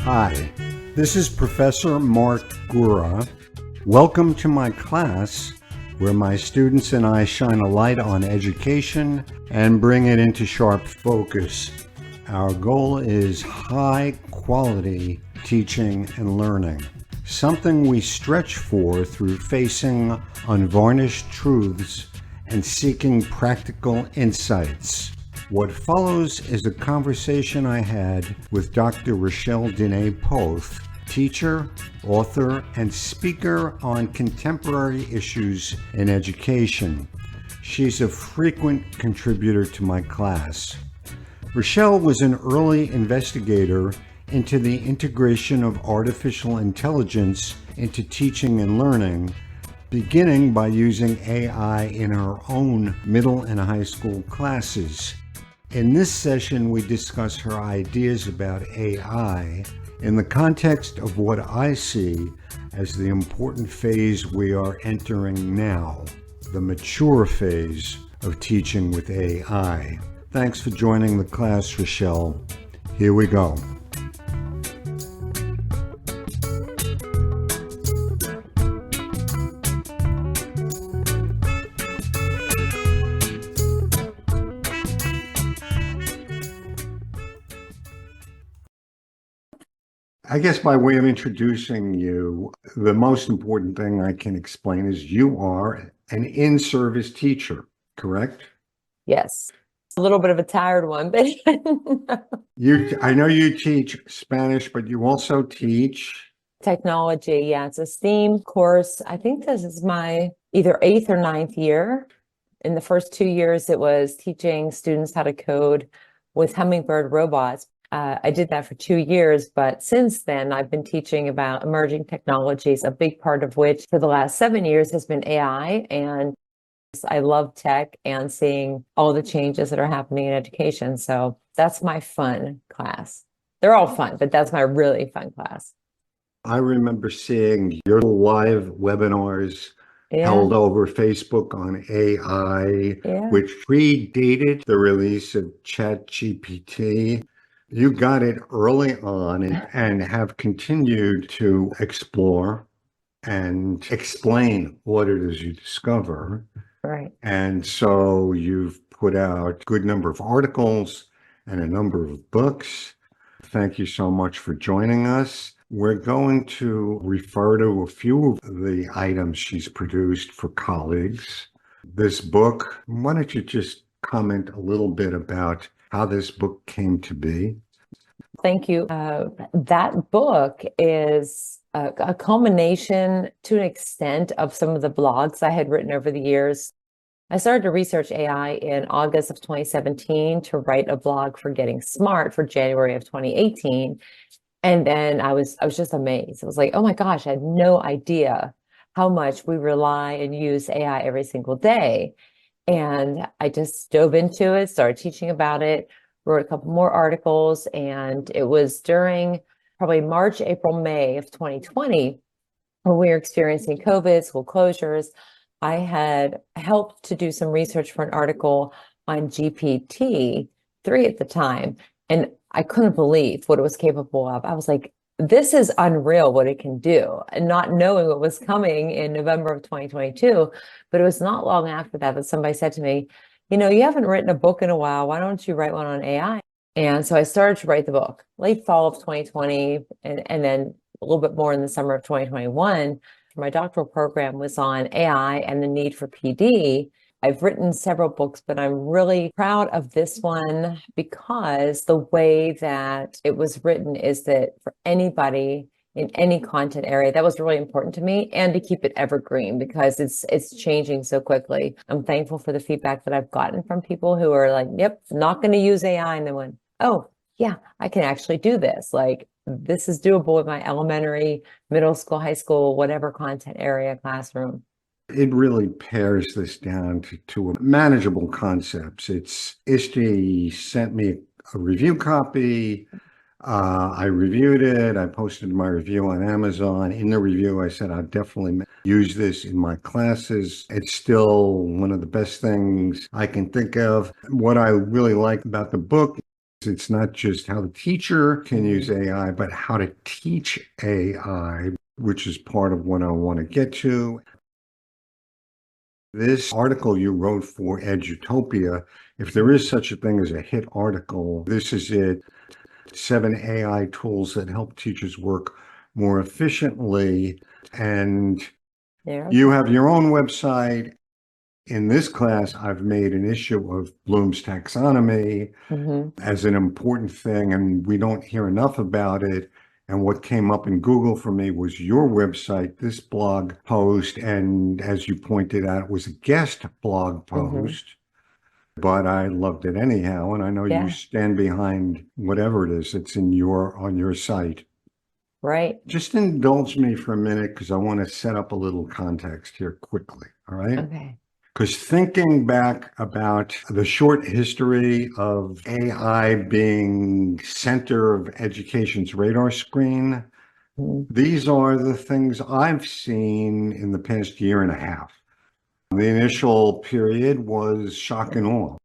Hi, this is Professor Mark Gura. Welcome to my class, where my students and I shine a light on education and bring it into sharp focus. Our goal is high quality teaching and learning, something we stretch for through facing unvarnished truths and seeking practical insights. What follows is a conversation I had with Dr. Rachele Dené Poth, teacher, author, and speaker on contemporary issues in education. She's a frequent contributor to my class. Rachelle was an early investigator into the integration of artificial intelligence into teaching and learning, beginning by using AI in her own middle and high school classes. In this session, we discuss her ideas about AI in the context of what I see as the important phase we are entering now, the mature phase of teaching with AI. Thanks for joining the class, Rachelle. Here we go. I guess by way of introducing you, the most important thing I can explain is you are an in-service teacher, correct? Yes. A little bit of a tired one, but I know you teach Spanish, but you also teach technology. Yeah, it's a STEAM course. I think this is my either 8th or 9th year. In the first 2 years, it was teaching students how to code with hummingbird robots. I did that for 2 years, but since then I've been teaching about emerging technologies, a big part of which for the last 7 years has been AI. And I love tech and seeing all the changes that are happening in education. So that's my fun class. They're all fun, but that's my really fun class. I remember seeing your live webinars held over Facebook on AI, which predated the release of ChatGPT. You got it early on and have continued to explore and explain what it is you discover. Right. And so you've put out a good number of articles and a number of books. Thank you so much for joining us. We're going to refer to a few of the items she's produced for colleagues. This book, why don't you just comment a little bit about how this book came to be? Thank you. That book is a culmination to an extent of some of the blogs I had written over the years. I started to research AI in August of 2017 to write a blog for Getting Smart for January of 2018. And then I was just amazed. I was like, oh my gosh, I had no idea how much we rely and use AI every single day. And I just dove into it, started teaching about it, wrote a couple more articles. And it was during probably March, April, May of 2020, when we were experiencing COVID, school closures. I had helped to do some research for an article on GPT-3 at the time. And I couldn't believe what it was capable of. I was like, this is unreal what it can do. And not knowing what was coming in November of 2022. But it was not long after that that somebody said to me, you know, you haven't written a book in a while. Why don't you write one on AI? And so I started to write the book late fall of 2020, and then a little bit more in the summer of 2021. My doctoral program was on AI and the need for PD. I've written several books, but I'm really proud of this one because the way that it was written is that for anybody in any content area, that was really important to me, and to keep it evergreen because it's changing so quickly. I'm thankful for the feedback that I've gotten from people who are like, yep, not going to use AI. And then went, oh, yeah, I can actually do this. Like, this is doable with my elementary, middle school, high school, whatever content area classroom. It really pares this down to manageable concepts. Ishti sent me a review copy. I reviewed it. I posted my review on Amazon. In the review, I said I'd definitely use this in my classes. It's still one of the best things I can think of. What I really like about the book, it's not just how the teacher can use AI, but how to teach AI, which is part of what I want to get to. This article you wrote for Edutopia, if there is such a thing as a hit article, this is it. 7 AI tools that help teachers work more efficiently. And Yeah. you have your own website. In this class, I've made an issue of Bloom's taxonomy as an important thing, and we don't hear enough about it. And what came up in Google for me was your website, this blog post, and as you pointed out, it was a guest blog post, but I loved it anyhow. And I know you Yeah. stand behind whatever it is that's on your site. Right. Just indulge me for a minute because I want to set up a little context here quickly. All right. Okay. Because thinking back about the short history of AI being center of education's radar screen, Mhm. these are the things I've seen in the past year and a half. The initial period was shock and awe.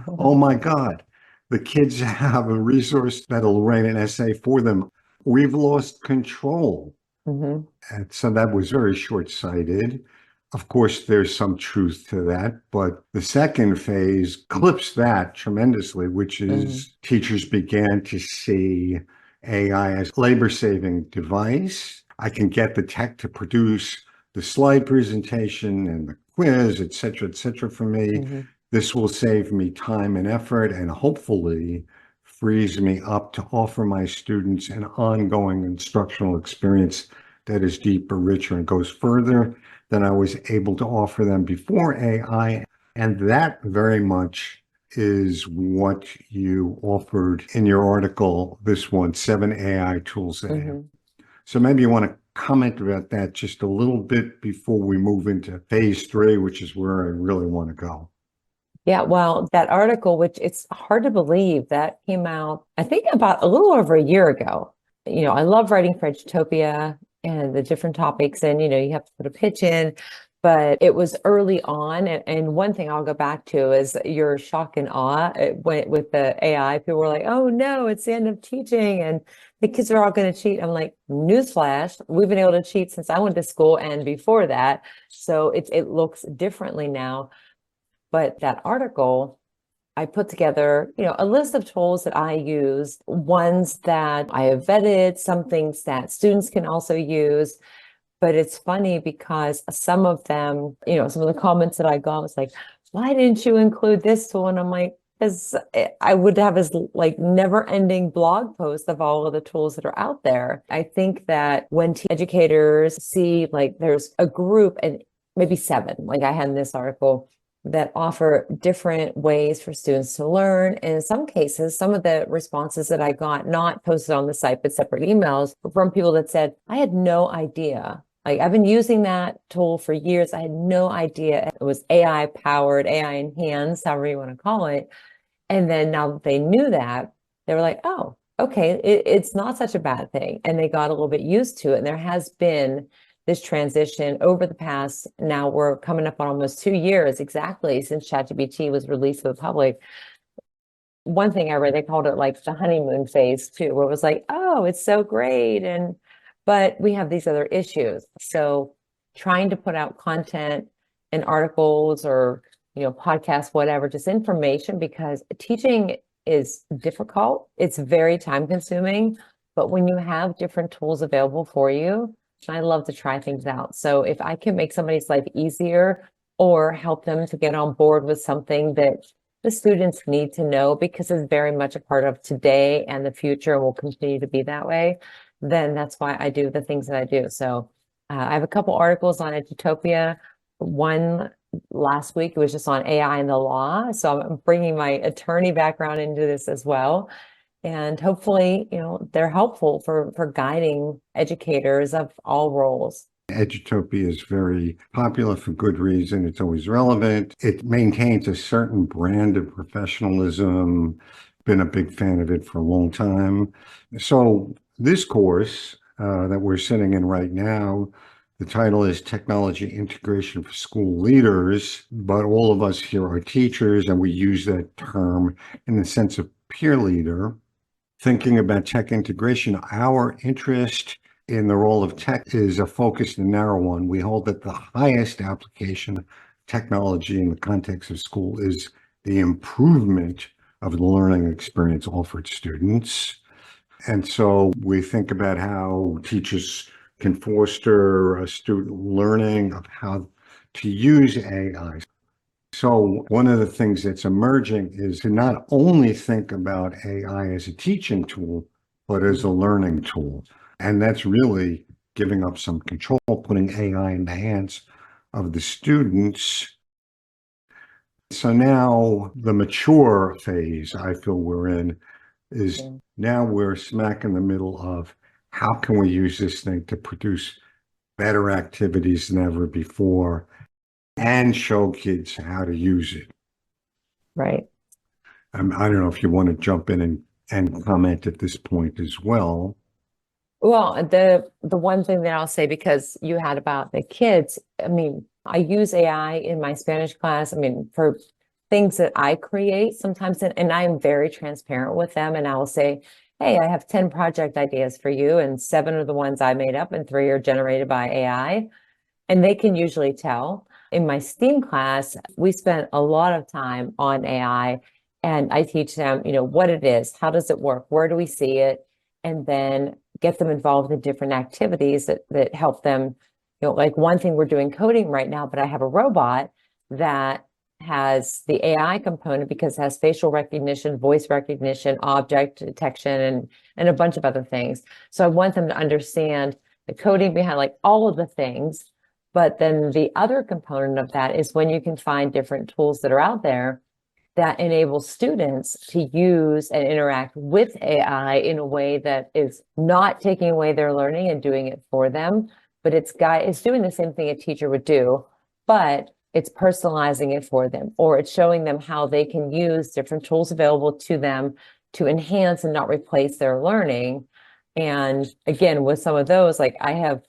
Oh my God, the kids have a resource that'll write an essay for them. We've lost control. Mhm. And so that was very short-sighted. Of course, there's some truth to that, but the second phase clips that tremendously, which Mhm. is teachers began to see AI as labor-saving device. I can get the tech to produce the slide presentation and the quiz, et cetera, for me. Mhm. This will save me time and effort and hopefully frees me up to offer my students an ongoing instructional experience that is deeper, richer, and goes further than I was able to offer them before AI. And that very much is what you offered in your article, this one, 7 AI tools that have. Mhm. So maybe you want to comment about that just a little bit before we move into phase 3, which is where I really want to go. Yeah, well, that article, which it's hard to believe that came out, I think about a little over a year ago. I love writing for Edutopia and the different topics, and you have to put a pitch in, but it was early on. And one thing I'll go back to is your shock and awe. It went with the AI. People were like, "Oh no, it's the end of teaching, and the kids are all going to cheat." I'm like, "Newsflash, we've been able to cheat since I went to school and before that." So it looks differently now. But that article, I put together, a list of tools that I use, ones that I have vetted, some things that students can also use. But it's funny because some of them, some of the comments that I got was like, why didn't you include this tool? And I'm like, because I would have this like never ending blog post of all of the tools that are out there. I think that when educators see like there's a group and maybe 7, like I had in this article, that offer different ways for students to learn. And in some cases, some of the responses that I got, not posted on the site, but separate emails, were from people that said, I had no idea. Like I've been using that tool for years. I had no idea it was AI powered, AI enhanced, however you want to call it. And then now that they knew that, they were like, oh, okay, it's not such a bad thing. And they got a little bit used to it. And there has been this transition over the past, now we're coming up on almost 2 years exactly since ChatGPT was released to the public. One thing I read, they called it like the honeymoon phase too, where it was like, oh, it's so great. But we have these other issues. So trying to put out content and articles or, podcasts, whatever, just information, because teaching is difficult. It's very time consuming, but when you have different tools available for you, I love to try things out. So if I can make somebody's life easier or help them to get on board with something that the students need to know because it's very much a part of today and the future and will continue to be that way, then that's why I do the things that I do. So I have a couple articles on Edutopia. One last week, it was just on AI and the law. So I'm bringing my attorney background into this as well. And hopefully, they're helpful for guiding educators of all roles. Edutopia is very popular for good reason. It's always relevant. It maintains a certain brand of professionalism. been a big fan of it for a long time. So this course that we're sitting in right now, the title is Technology Integration for School Leaders, but all of us here are teachers and we use that term in the sense of peer leader. Thinking about tech integration, our interest in the role of tech is a focused and narrow one. We hold that the highest application of technology in the context of school is the improvement of the learning experience offered students. And so we think about how teachers can foster a student learning of how to use AI. So one of the things that's emerging is to not only think about AI as a teaching tool, but as a learning tool. And that's really giving up some control, putting AI in the hands of the students. So now the mature phase I feel we're in is now we're smack in the middle of how can we use this thing to produce better activities than ever before and show kids how to use it. Right. I don't know if you want to jump in and comment at this point as well. Well, the one thing that I'll say, because you had about the kids, I mean, I use AI in my Spanish class. I mean, for things that I create sometimes, and I'm very transparent with them. And I will say, hey, I have 10 project ideas for you, and 7 are the ones I made up, and 3 are generated by AI. And they can usually tell. In my STEAM class, we spent a lot of time on AI, and I teach them, what it is, how does it work, where do we see it, and then get them involved in different activities that help them. Like one thing we're doing coding right now, but I have a robot that has the AI component because it has facial recognition, voice recognition, object detection, and a bunch of other things. So I want them to understand the coding behind like all of the things. But then the other component of that is when you can find different tools that are out there that enable students to use and interact with AI in a way that is not taking away their learning and doing it for them, but it's doing the same thing a teacher would do, but it's personalizing it for them, or it's showing them how they can use different tools available to them to enhance and not replace their learning. And again, with some of those, like I have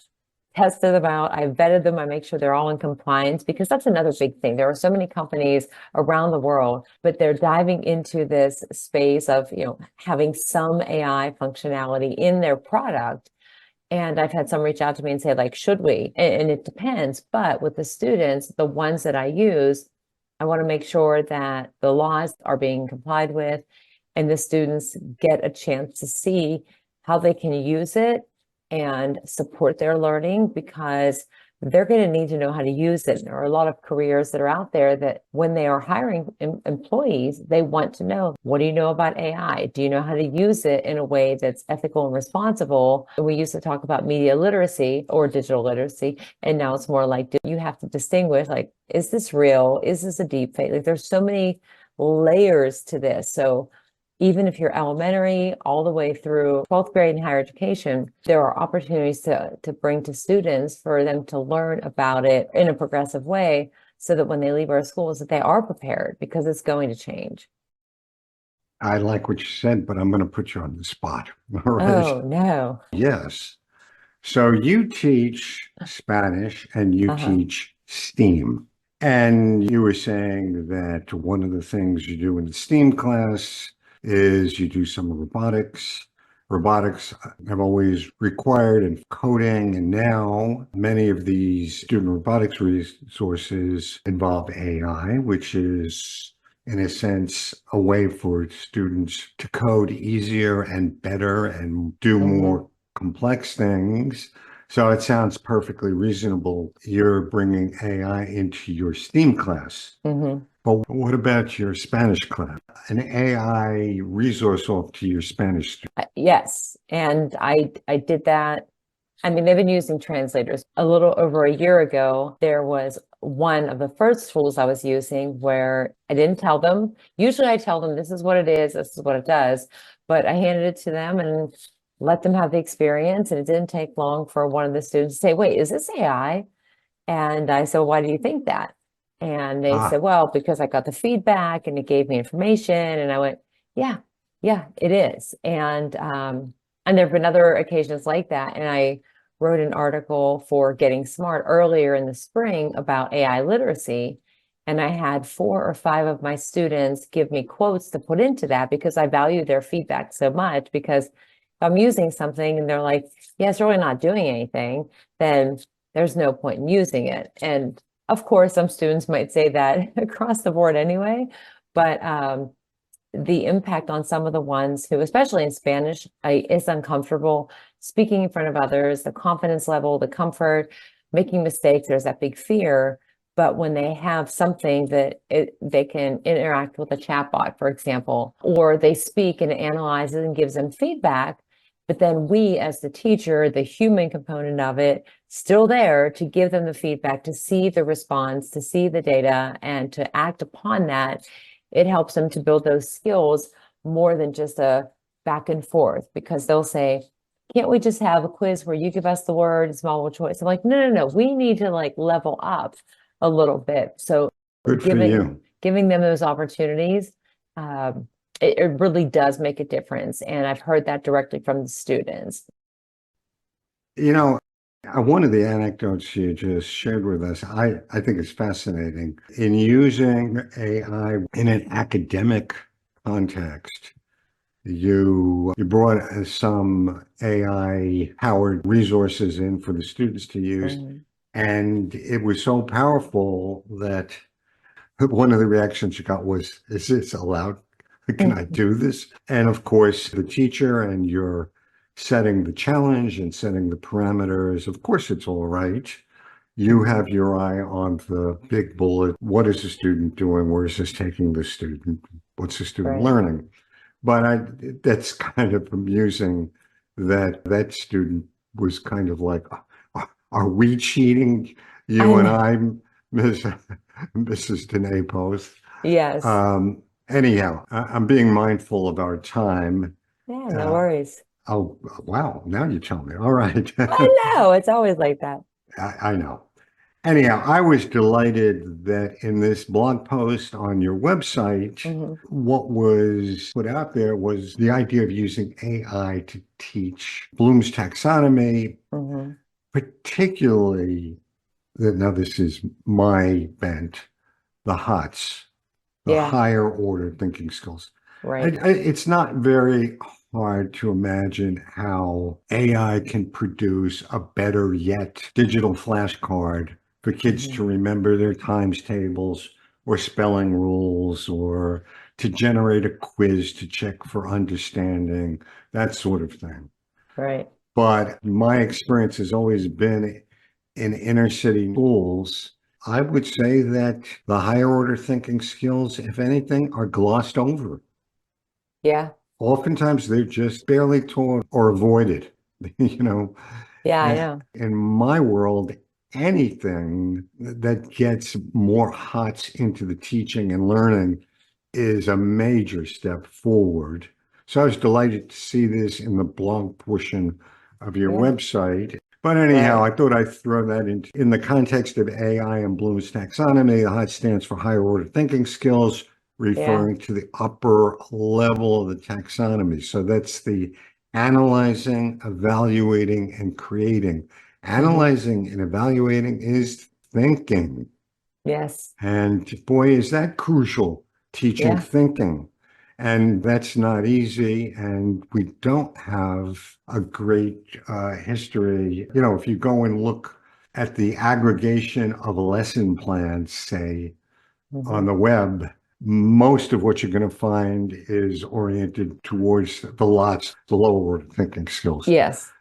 tested them out, I vetted them, I make sure they're all in compliance, because that's another big thing. There are so many companies around the world, but they're diving into this space of, having some AI functionality in their product. And I've had some reach out to me and say, like, should we? And it depends. But with the students, the ones that I use, I want to make sure that the laws are being complied with and the students get a chance to see how they can use it and support their learning, because they're going to need to know how to use it. There are a lot of careers that are out there that when they are hiring employees, they want to know, what do you know about AI? Do you know how to use it in a way that's ethical and responsible? We used to talk about media literacy or digital literacy, and now it's more like you have to distinguish, like, is this real? Is this a deep fake? Like, there's so many layers to this. So even if you're elementary all the way through 12th grade and higher education, there are opportunities to bring to students for them to learn about it in a progressive way so that when they leave our schools that they are prepared, because it's going to change. I like what you said, but I'm going to put you on the spot. All right. Oh, no. Yes. So you teach Spanish and you teach STEAM. And you were saying that one of the things you do in the STEAM class is you do some robotics. Robotics have always required and coding, and now many of these student robotics resources involve AI, which is, in a sense, a way for students to code easier and better and do more complex things. So it sounds perfectly reasonable. You're bringing AI into your STEAM class. But what about your Spanish class? An AI resource off to your Spanish students? Yes. And I did that. I mean, they've been using translators. A little over a year ago, there was one of the first tools I was using where I didn't tell them. Usually I tell them, this is what it is, this is what it does. But I handed it to them and let them have the experience. And it didn't take long for one of the students to say, wait, is this AI? And I said, why do you think that? And they said, well, because I got the feedback and it gave me information. And I went, yeah, Yeah, it is. And there have been other occasions like that. And I wrote an article for Getting Smart earlier in the spring about AI literacy. And I had 4 or 5 of my students give me quotes to put into that because I value their feedback so much. Because if I'm using something and they're like, yeah, it's really not doing anything, then there's no point in using it. And of course, some students might say that across the board anyway, but the impact on some of the ones who, especially in Spanish, is uncomfortable speaking in front of others, the confidence level, the comfort, making mistakes, there's that big fear. But when they have something that they can interact with a chatbot, for example, or they speak and it analyzes and gives them feedback, but then we, as the teacher, the human component of it, still there to give them the feedback, to see the response, to see the data, and to act upon that, it helps them to build those skills more than just a back and forth, because they'll say, can't we just have a quiz where you give us the word, it's multiple choice? I'm like, no, we need to like level up a little bit. So Good for giving you. giving them those opportunities, it really does make a difference. And I've heard that directly from the students. You know, one of the anecdotes you just shared with us, I think is fascinating. In using AI in an academic context, you brought some AI powered resources in for the students to use, Mhm. and it was so powerful that one of the reactions you got was, is this allowed? Can I do this? And of course, the teacher and you're setting the challenge and setting the parameters. Of course, it's all right. You have your eye on the big bullet. What is the student doing? Where is this taking the student? What's the student Right. learning? But that's kind of amusing that that student was kind of like, are we cheating? I You and know. I, Ms. Mrs. Dené Poth. Yes. Anyhow, I'm being mindful of our time. Yeah, no Uh, worries. oh, wow. Now you tell me. All right. I know. It's always like that. I know. Anyhow, I was delighted that in this blog post on your website, Hmm. what was put out there was the idea of using AI to teach Bloom's taxonomy, Hmm. particularly, now this is my bent, the HOTS, the Yeah, higher order thinking skills. right. It's not very hard to imagine how AI can produce a better yet digital flashcard for kids Hmm. to remember their times tables or spelling rules, or to generate a quiz to check for understanding, that sort of thing. Right. But my experience has always been in inner city schools. I would say that the higher order thinking skills, if anything, are glossed over. Yeah. Oftentimes they're just barely taught or avoided. You know, Yeah, I Uh, know. in my world, anything that gets more HOTS into the teaching and learning is a major step forward. So I was delighted to see this in the blog portion of your Yeah. website. But anyhow, Right. I thought I'd throw that in the context of AI and Bloom's taxonomy. The HOT stands for higher order thinking skills, Yeah. referring to the upper level of the taxonomy. So that's the analyzing, evaluating, and creating. Hmm. Analyzing and evaluating is thinking. Yes. And boy, is that crucial, teaching Yeah. thinking. And that's not easy. And we don't have a great history. You know, if you go and look at the aggregation of lesson plans, say, on Hmm. the web, most of what you're going to find is oriented towards the lots, the lower order thinking skills. Yes.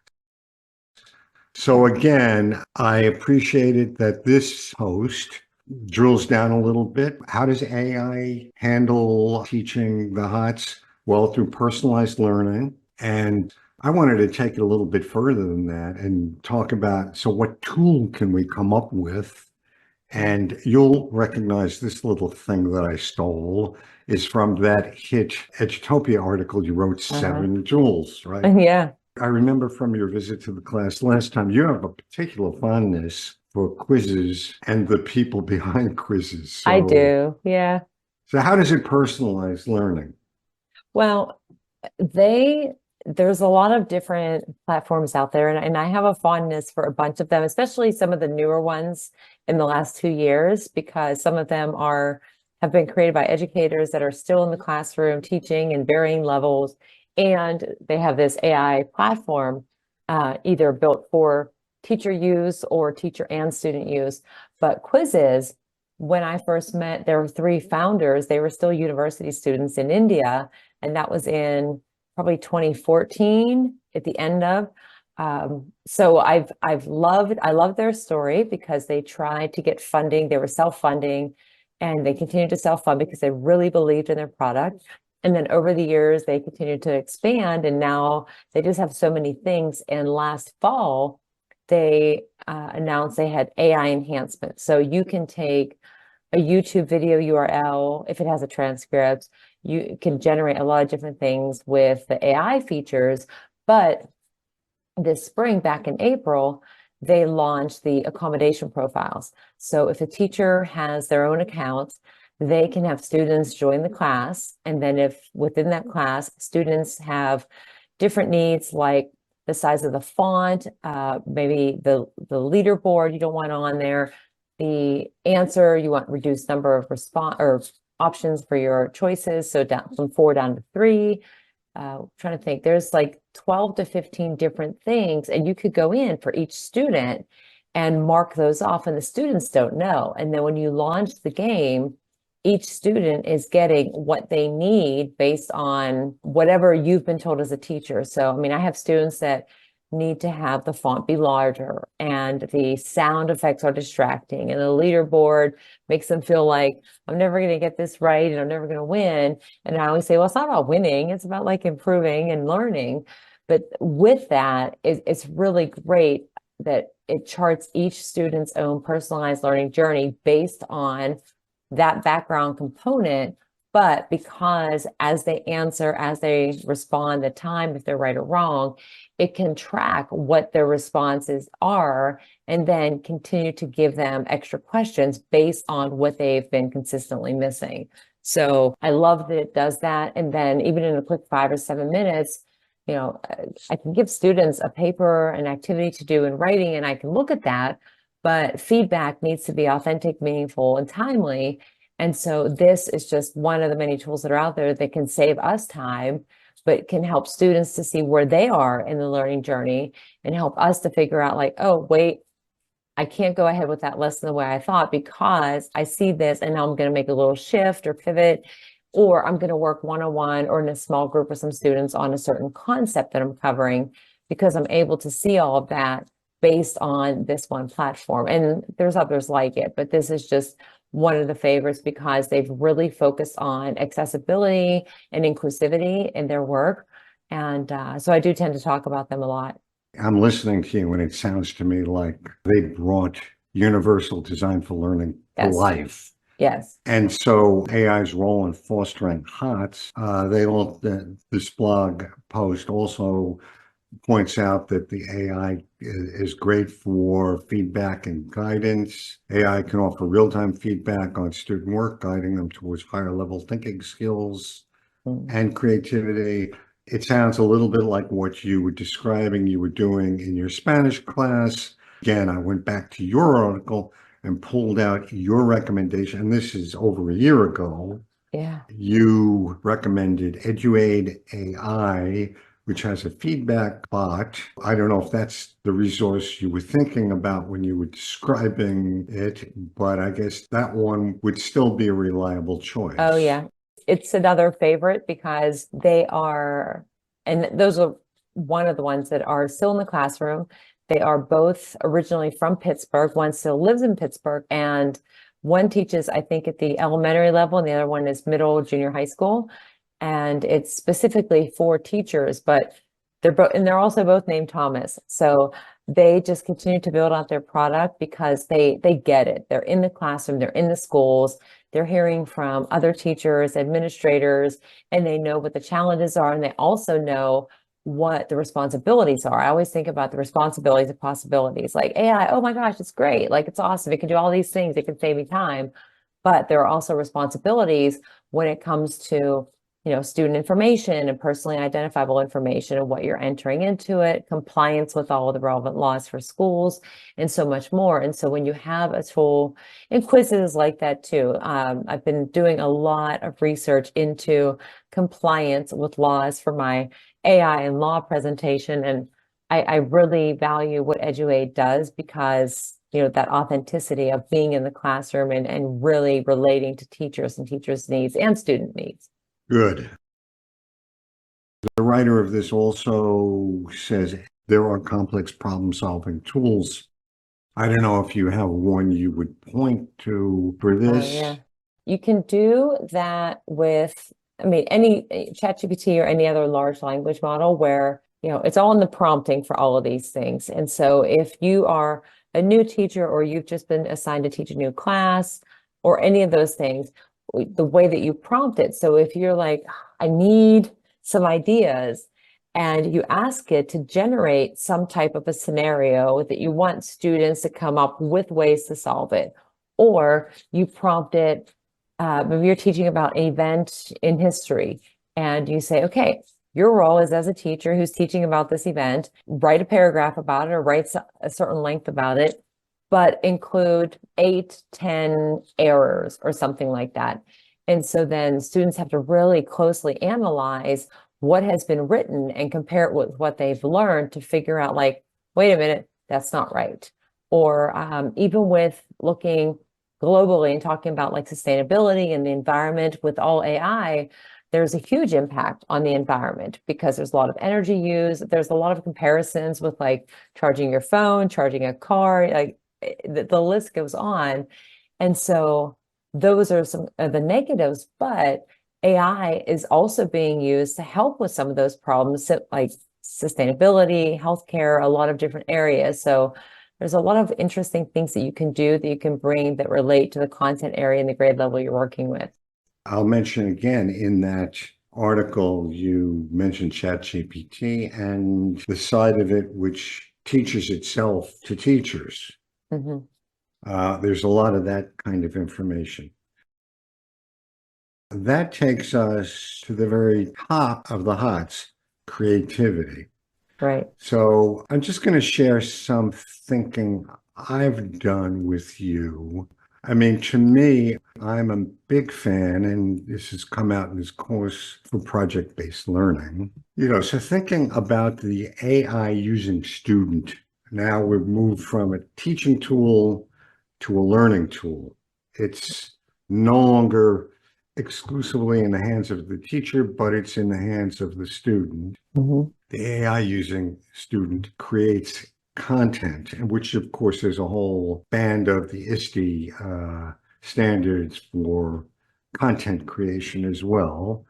So again, I appreciated that this post drills down a little bit. How does AI handle teaching the HOTS? Well, through personalized learning. And I wanted to take it a little bit further than that and talk about, so what tool can we come up with? And you'll recognize this little thing that I stole is from that hit Edutopia article you wrote, Uh-huh. Seven Jewels, right? Yeah, I remember from your visit to the class last time, you have a particular fondness for quizzes and the people behind quizzes. I So, do. Yeah. so how does it personalize learning? Well, There's a lot of different platforms out there, and I have a fondness for a bunch of them, especially some of the newer ones in the last 2 years, because some of them have been created by educators that are still in the classroom teaching in varying levels, and they have this AI platform, either built for teacher use or teacher and student use. But quizzes, when I first met, there were three founders. They were still university students in India, and that was in probably 2014 at the end of. So I love their story because they tried to get funding. They were self-funding, and they continued to self-fund because they really believed in their product. And then over the years, they continued to expand, and now they just have so many things. And last fall, they announced they had AI enhancement. So you can take a YouTube video URL, if it has a transcript, you can generate a lot of different things with the AI features. But this spring, back in April, they launched the accommodation profiles. So if a teacher has their own account, they can have students join the class. And then if within that class, students have different needs, like the size of the font, maybe the leaderboard you don't want on there, the answer, you want reduced number of response or options for your choices. So down from 4 down to 3. Trying to think, there's like 12 to 15 different things, and you could go in for each student and mark those off, and the students don't know. And then when you launch the game, each student is getting what they need based on whatever you've been told as a teacher. So, I mean, I have students that need to have the font be larger, and the sound effects are distracting, and the leaderboard makes them feel like I'm never going to get this right and I'm never going to win. And I always say, well, it's not about winning, it's about like improving and learning. But with that, it's really great that it charts each student's own personalized learning journey based on that background component. But because as they answer, as they respond, the time, if they're right or wrong, it can track what their responses are and then continue to give them extra questions based on what they've been consistently missing. So I love that it does that. And then even in a quick 5 or 7 minutes, I can give students a paper, an activity to do in writing, and I can look at that, but feedback needs to be authentic, meaningful, and timely. And so this is just one of the many tools that are out there that can save us time, but can help students to see where they are in the learning journey and help us to figure out like, oh, wait, I can't go ahead with that lesson the way I thought because I see this, and now I'm going to make a little shift or pivot, or I'm going to work one-on-one or in a small group with some students on a certain concept that I'm covering because I'm able to see all of that based on this one platform. And there's others like it, but this is just one of the favorites because they've really focused on accessibility and inclusivity in their work. And so I do tend to talk about them a lot. I'm listening to you, and it sounds to me like they brought universal design for learning to Yes. life. Yes. And so AI's role in fostering HOTS, this blog post also points out that the AI is great for feedback and guidance. AI can offer real-time feedback on student work, guiding them towards higher level thinking skills and creativity. It sounds a little bit like what you were describing you were doing in your Spanish class. Again, I went back to your article and pulled out your recommendation, and this is over a year ago. Yeah. You recommended EduAid AI, which has a feedback bot. I don't know if that's the resource you were thinking about when you were describing it, but I guess that one would still be a reliable choice. Oh, yeah. It's another favorite because they are, and those are one of the ones that are still in the classroom. They are both originally from Pittsburgh. One still lives in Pittsburgh, and one teaches, I think, at the elementary level, and the other one is middle, junior high school. And it's specifically for teachers, but they're also both named Thomas. So they just continue to build out their product because they get it. They're in the classroom, they're in the schools, they're hearing from other teachers, administrators, and they know what the challenges are, and they also know what the responsibilities are. I always think about the responsibilities and possibilities. Like AI, oh my gosh, it's great. Like it's awesome. It can do all these things. It can save me time. But there are also responsibilities when it comes to student information and personally identifiable information and what you're entering into it, compliance with all of the relevant laws for schools, and so much more. And so when you have a tool, and quizzes like that too, I've been doing a lot of research into compliance with laws for my AI and law presentation. And I really value what EduAid does because that authenticity of being in the classroom and really relating to teachers and teachers' needs and student needs. Good. The writer of this also says there are complex problem-solving tools. I don't know if you have one you would point to for this. Oh, yeah. You can do that with, any ChatGPT or any other large language model where, it's all in the prompting for all of these things. And so if you are a new teacher or you've just been assigned to teach a new class or any of those things, the way that you prompt it. So if you're like, I need some ideas, and you ask it to generate some type of a scenario that you want students to come up with ways to solve it, or you prompt it, maybe you're teaching about an event in history, and you say, okay, your role is as a teacher who's teaching about this event, write a paragraph about it or write a certain length about it, but include 8, 10 errors or something like that. And so then students have to really closely analyze what has been written and compare it with what they've learned to figure out, like, wait a minute, that's not right. Or even with looking globally and talking about like sustainability and the environment with all AI, there's a huge impact on the environment because there's a lot of energy use. There's a lot of comparisons with like charging your phone, charging a car, like the list goes on. And so those are some of the negatives, but AI is also being used to help with some of those problems, like sustainability, healthcare, a lot of different areas. So there's a lot of interesting things that you can do that you can bring that relate to the content area and the grade level you're working with. I'll mention again in that article, you mentioned ChatGPT and the side of it which teaches itself to teachers. Mm-hmm. There's a lot of that kind of information. That takes us to the very top of the HOTS, creativity. Right. So I'm just going to share some thinking I've done with you. To me, I'm a big fan, and this has come out in this course for project-based learning. So thinking about the AI using student, now we've moved from a teaching tool to a learning tool. It's no longer exclusively in the hands of the teacher, but it's in the hands of the student. Mm-hmm. The AI using student creates content, and which of course there's a whole band of the ISTE standards for content creation as well.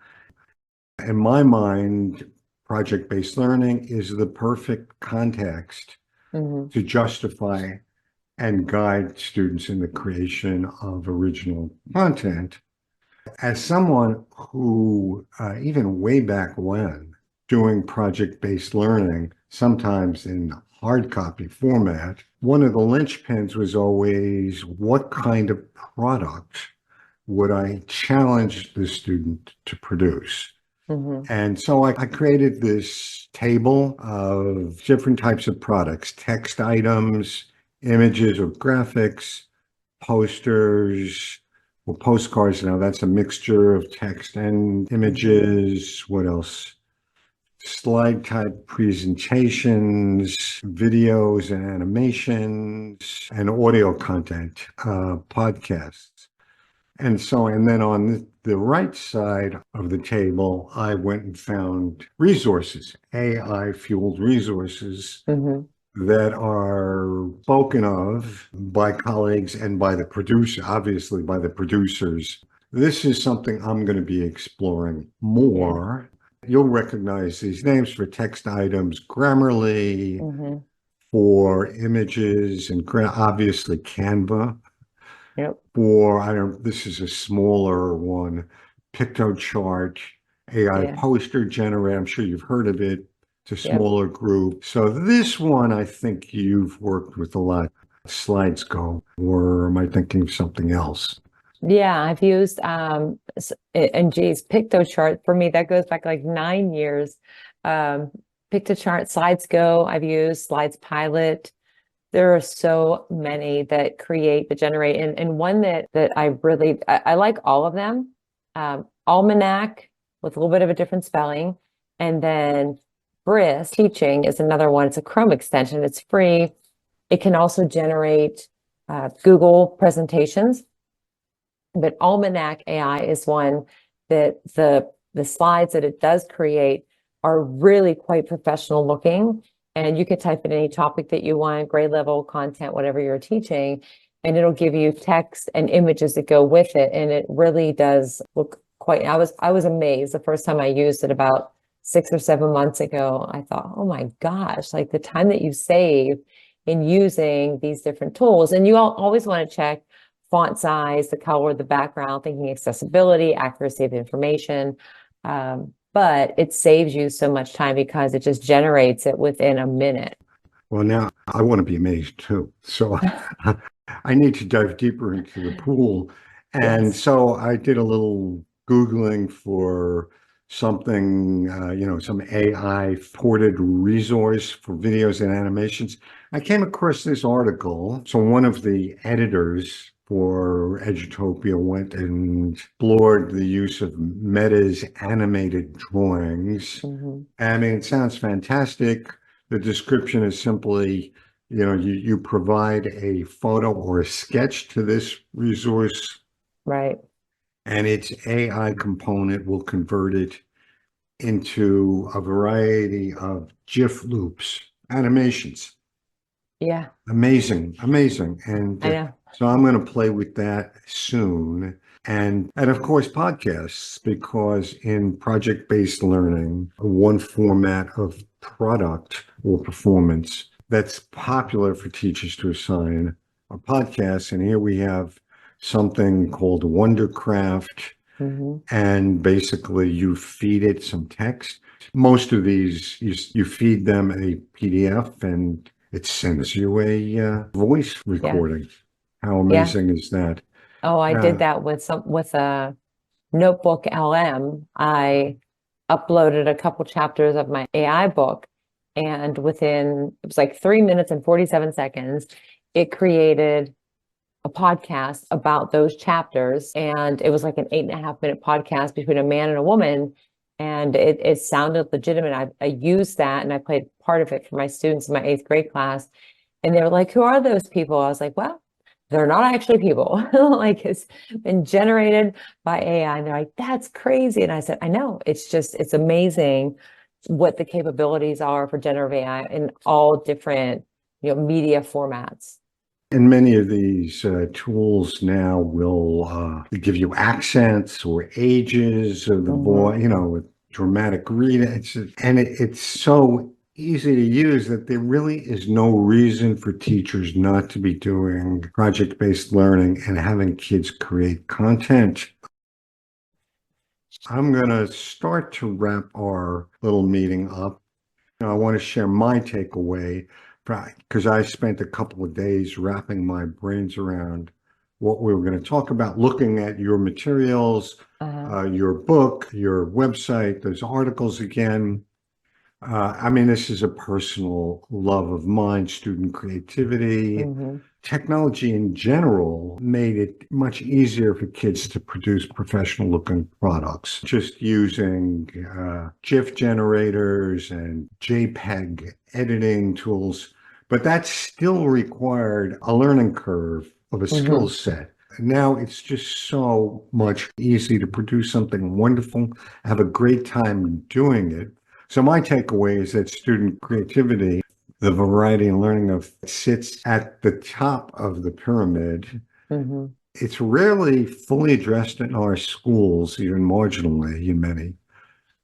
In my mind, project-based learning is the perfect context to justify and guide students in the creation of original content. As someone who, even way back when, doing project-based learning, sometimes in hard copy format, one of the linchpins was always what kind of product would I challenge the student to produce? And so I created this table of different types of products, text items, images or graphics, posters, well, postcards. Now that's a mixture of text and images. What else? Slide type presentations, videos and animations, and audio content, podcasts. And then on the right side of the table, I went and found resources, AI-fueled resources that are spoken of by colleagues and by the producer, obviously by the producers. This is something I'm going to be exploring more. You'll recognize these names for text items, Grammarly, for images, and obviously Canva. Yep. This is a smaller one, PictoChart, AI poster generator. I'm sure you've heard of it. It's a smaller group. So this one, I think you've worked with a lot. Slides Go, or am I thinking of something else? Yeah, I've used and geez, PictoChart for me that goes back like 9 years. Um, PictoChart, Slides Go, I've used Slides Pilot. There are so many that create, that generate, and one that I like all of them. Almanac with a little bit of a different spelling, and then Brisk Teaching is another one. It's a Chrome extension. It's free. It can also generate Google presentations, but Almanac AI is one that the slides that it does create are really quite professional looking. And you could type in any topic that you want, grade level content, whatever you're teaching, and it'll give you text and images that go with it. And it really does look quite, I was amazed the first time I used it about 6 or 7 months ago. I thought, oh my gosh, like the time that you save in using these different tools. And you always want to check font size, the color, the background, thinking accessibility, accuracy of the information. But it saves you so much time because it just generates it within a minute. Well, now I want to be amazed too. So I need to dive deeper into the pool. And Yes. so I did a little Googling for something, some AI ported resource for videos and animations. I came across this article. So one of the editors for Edutopia went and explored the use of Meta's animated drawings. Mhm. I mean, it sounds fantastic. The description is simply, you provide a photo or a sketch to this resource, Right. and its AI component will convert it into a variety of GIF loops, animations. Yeah, Amazing, amazing. And I know. so I'm going to play with that soon. And of course, podcasts, because in project-based learning, one format of product or performance that's popular for teachers to assign are podcasts. And here we have something called Wondercraft. Mhm. And basically you feed it some text. Most of these, you feed them a PDF and it sends you a voice Yeah. recording. How Yeah. amazing is that? Oh, I did Uh, that with a notebook LM. I uploaded a couple chapters of my AI book, and within it was like 3 minutes and 47 seconds, it created a podcast about those chapters. And it was like an 8.5 minute podcast between a man and a woman. And it sounded legitimate. I used that and I played part of it for my students in my 8th grade class. And they were like, who are those people? I was like, well, they're not actually people. Like it's been generated by AI. And they're like, that's crazy. And I said, I know, it's amazing what the capabilities are for generative AI in all different, media formats. and many of these tools now will give you accents or ages of the Mhm. voice, with dramatic reading. It's so easy to use that there really is no reason for teachers not to be doing project-based learning and having kids create content. I'm going to start to wrap our little meeting up. I want to share my takeaway because I spent a couple of days wrapping my brains around what we were going to talk about, looking at your materials, Uh, your book, your website, those articles again. I mean, this is a personal love of mine, student creativity. mhm. Technology in general made it much easier for kids to produce professional looking products, just using GIF generators and JPEG editing tools. But that still required a learning curve of a skill Mhm. set. Now it's just so much easy to produce something wonderful, have a great time doing it. So my takeaway is that student creativity, the variety and learning of sits at the top of the pyramid. Mhm. It's rarely fully addressed in our schools, even marginally in many,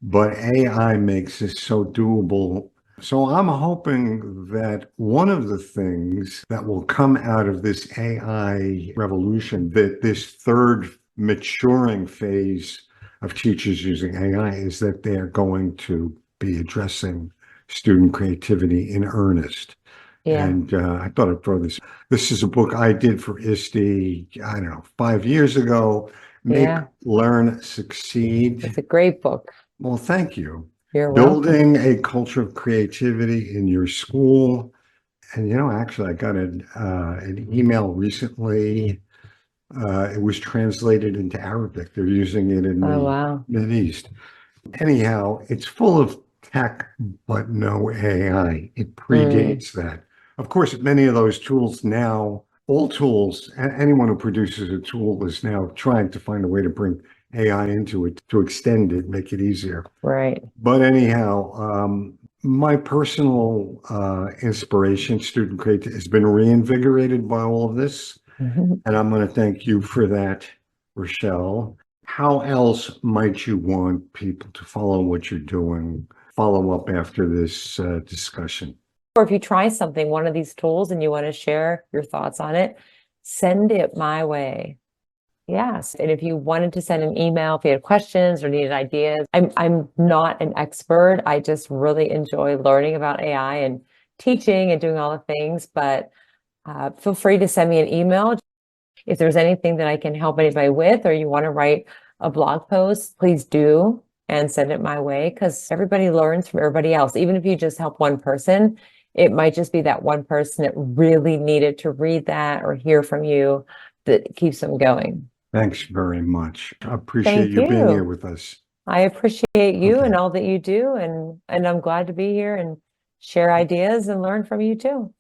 but AI makes this so doable. So I'm hoping that one of the things that will come out of this AI revolution, that this third maturing phase of teachers using AI, is that they're going to be addressing student creativity in earnest. Yeah. And I thought I'd throw this. This is a book I did for ISTE, I don't know, 5 years ago. Make, Yeah. Learn, Succeed. It's a great book. Well, thank you. You're welcome. Building a culture of creativity in your school. And actually, I got an email recently. It was translated into Arabic. They're using it in Oh, the wow. Mideast. Anyhow, it's full of tech, but no AI. It Mm, predates that. Of course, many of those tools now, all tools, anyone who produces a tool is now trying to find a way to bring AI into it to extend it, make it easier. right. But anyhow, my personal inspiration, student creativity, has been reinvigorated by all of this. Mhm. And I'm going to thank you for that, Rachelle. How else might you want people to follow what you're doing, follow up after this discussion? Or if you try something, one of these tools, and you want to share your thoughts on it, send it my way. Yes. And if you wanted to send an email, if you had questions or needed ideas, I'm not an expert. I just really enjoy learning about AI and teaching and doing all the things. But feel free to send me an email. If there's anything that I can help anybody with, or you want to write a blog post, please do and send it my way, because everybody learns from everybody else. Even if you just help one person, it might just be that one person that really needed to read that or hear from you that keeps them going. Thanks very much. I appreciate Thank you being here you. with us. I appreciate you Okay. and all that you do, and I'm glad to be here and share ideas and learn from you too.